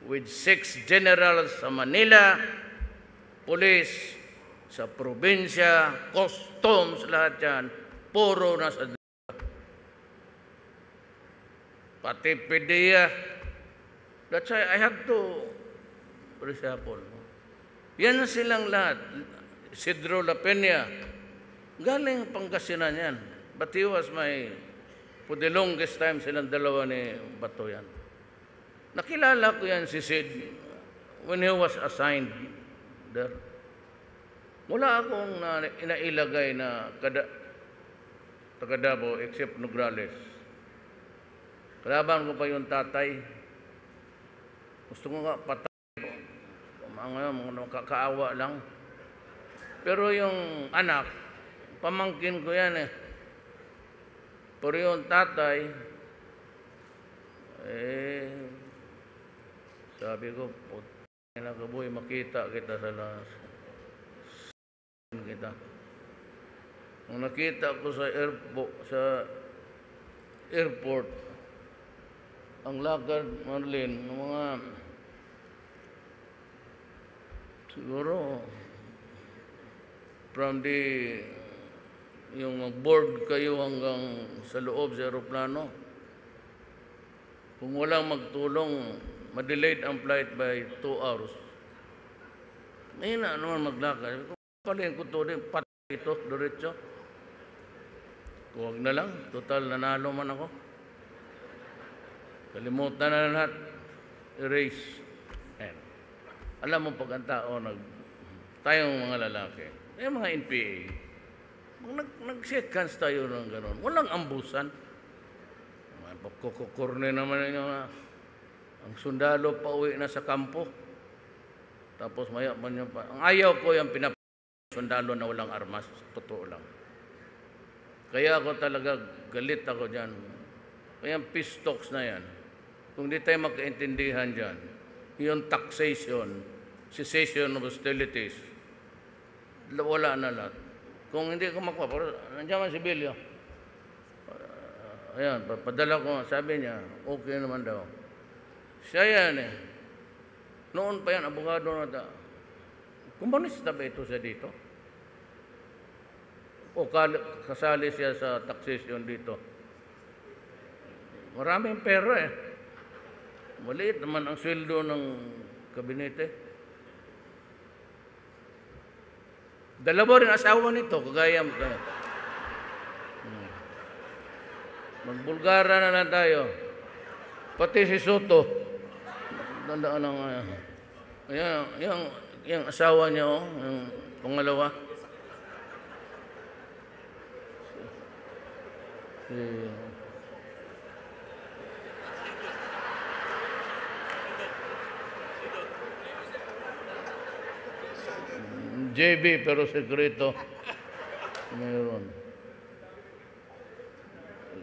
with 6 generals sa Manila, police, sa probinsya, customs, lahat yan, puro nasa pati PDEA. That's why I have to reshuffle. Yan silang lahat. Isidro La Peña, galing Pangasinan yan. But he was for the longest time, silang dalawa ni Bato yan. Nakilala ko yan si Sid when he was assigned there. Wala akong inailagay na taga Davao except Nograles. Kalaban ko pa yung tatay. Gusto ko nga patay. Mga kakaawa lang. Pero yung anak, pamangkin ko yan eh. Pero yung tatay, sabi ko, putang ina ka boy, makita kita sa kita. Nung nakita ko sa airport, ang lakad, Marlene, ng mga siguro from yung board kayo hanggang sa loob sa aeroplano. Kung walang magtulong, ma-delayed ang flight by 2 hours. Mahina naman maglakad. Palin ko to din, patay ito, diretso. Huwag na lang, total nanalo man ako. Kalimutan na lahat, erase. Ayan. Alam mo pag ang tao, tayong mga lalaki, yung mga NPA, nag-shake hands tayo ng gano'n. Walang ambusan. Kukurne naman yung ang sundalo pa uwi na sa kampo. Tapos maya man yung ang ayaw ko yung sundalo na walang armas. Totoo lang. Kaya ako talaga galit ako dyan. Kaya peace talks na yan. Kung di tayo magkaintindihan dyan, yung taxation, cessation of hostilities, wala na lahat. Kung hindi ko makuha, nandiyan man si Bilyo. Ayan, padala ko, sabi niya, okay naman daw. Siya yan eh. Noon pa yan, abogado na ta. Kumunista ba ito siya dito? O kasali siya sa taxation dito? Maraming pera eh. Maliit naman ang sweldo ng kabinete. Dalawa rin asawa nito, kagaya mo. Magbulgara na lang tayo. Pati si Soto. Tandaan ng yung asawa niya, yung pangalawa. JB, pero sekreto. Mayroon.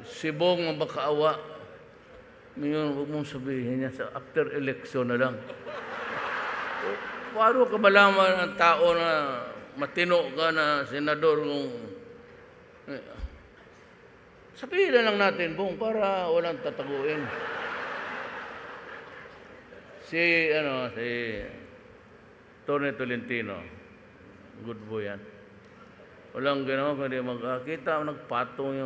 Si Bong ang makaawa. Ngayon, huwag mong sabihin niya sa after election na lang. Paano ka malaman ng tao na matino ka na senador kung... Sabihin na lang natin, Bong, para walang tataguin. Si Tony Tolentino, good boy yan. Walang ginawa, kundi magkakita, nagpatong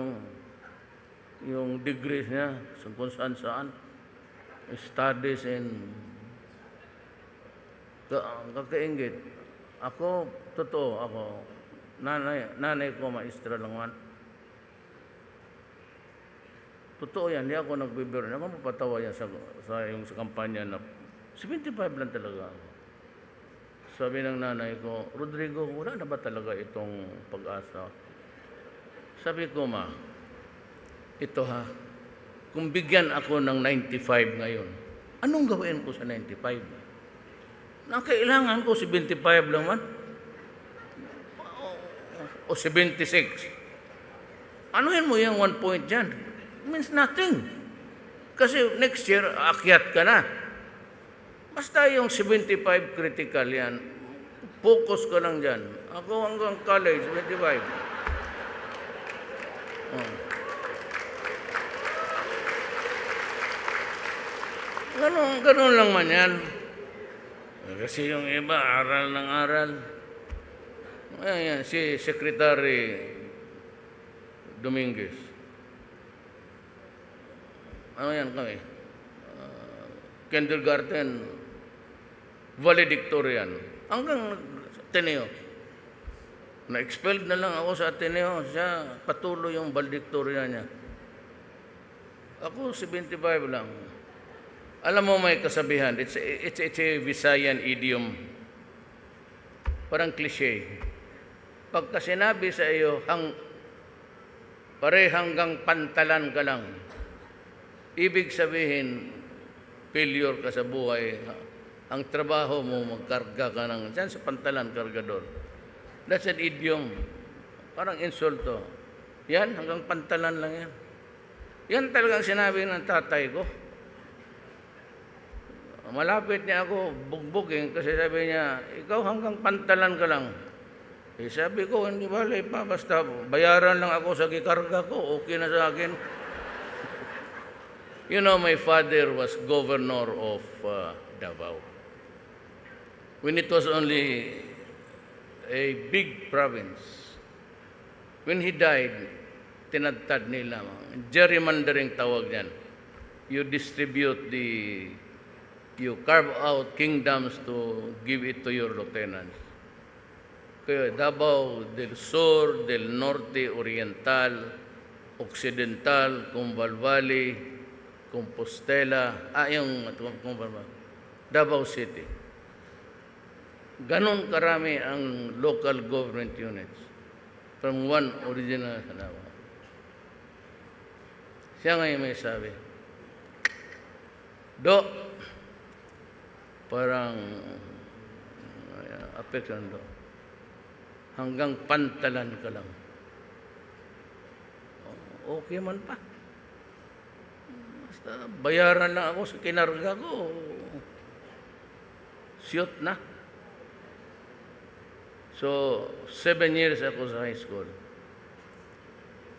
yung degrees niya kung saan-saan. Studies in... Kakaingit. Ako, totoo, nanay ko, maestra lang man. Totoo yan, hindi ako nagbibiro. Ako mapatawa yan sa kampanya na 75 lang talaga ako. Sabi ng nanay ko, Rodrigo, wala na ba talaga itong pag-asa? Sabi ko, ma, ito ha, kung bigyan ako ng 95 ngayon, anong gawin ko sa 95? Nakailangan ko 75 lang man. O 76. Anuhin mo yung 1 point dyan? It means nothing. Kasi next year, aakyat ka na. Basta yung 75 critical yan, focus ka lang dyan. Ako hanggang college, 75. Ganun lang man yan. Kasi yung iba, aral ng aral. Ayan, si Secretary Dominguez. Ano yan kami? Kindergarten, valedictorian. Hanggang Ateneo. Na-expelled na lang ako sa Ateneo. Siya, patuloy yung valedictorian niya. Ako, 75 lang. Alam mo may kasabihan, it's a Visayan idiom. Parang cliche. Pagka sinabi sa iyo, hanggang pantalan ka lang, ibig sabihin, failure ka sa buhay. Ang trabaho mo, magkarga ka ng, dyan sa pantalan, kargador. That's an idiom. Parang insulto. Yan, hanggang pantalan lang yan. Yan talagang sinabi ng tatay ko. Malapit niya ako bugbugin kasi sabi niya, ikaw hanggang pantalan ka lang. Eh sabi ko, hindi bale pa, basta bayaran lang ako sa gikarga ko, okay na sa akin. You know, my father was governor of Davao. When it was only a big province. When he died, tinadtad nila, gerrymandering tawag niyan. You carve out kingdoms to give it to your lieutenants. Kaya Davao del Sur, del Norte, Oriental, Occidental, Cumbal Valley, Compostela, Davao City. Ganon karami ang local government units from one original sa Davao. Siya ngayon may sabi, parang affection do. Hanggang pantalan ka lang. Okay man pa. Basta bayaran lang ako sa kinarga ko. Siyot na. So, 7 years ako sa high school.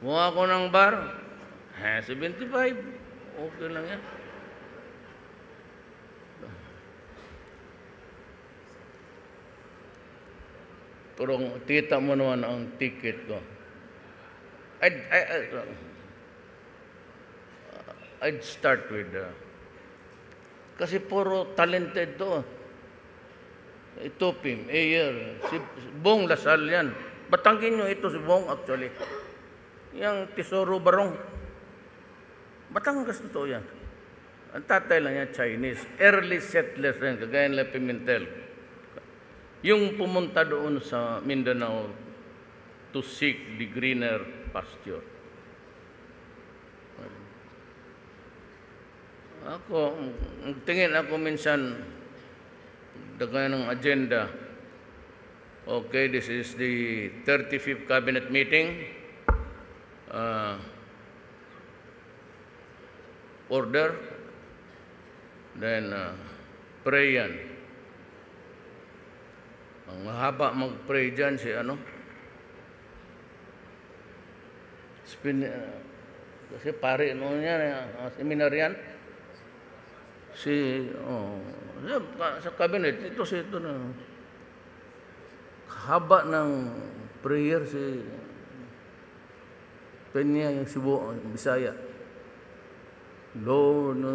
Muha ako ng bar. 75. Okay lang yan. Pero tita mo naman ang ticket ko. I'd start with, kasi puro talented to. Ito, Pim, Ayer, si Bong Lasal yan. Batangkin nyo ito si Bong actually. Yang Tesoro Barong. Batangas to yan. Ang tatay lang yan, Chinese. Early settlers rin, kagaya nila Pimentel. Yung pumunta doon sa Mindanao to seek the greener pasture. Tingin ako minsan, dagay ng agenda. Okay, this is the 35th cabinet meeting. Order. Then, pray yan. Ang mahaba mag-pray dyan si kasi pare noon yan, seminaryan. Sa cabinet, ito na. Haba ng prayer si Peña, yung Cebu, Bisaya. Lord, no.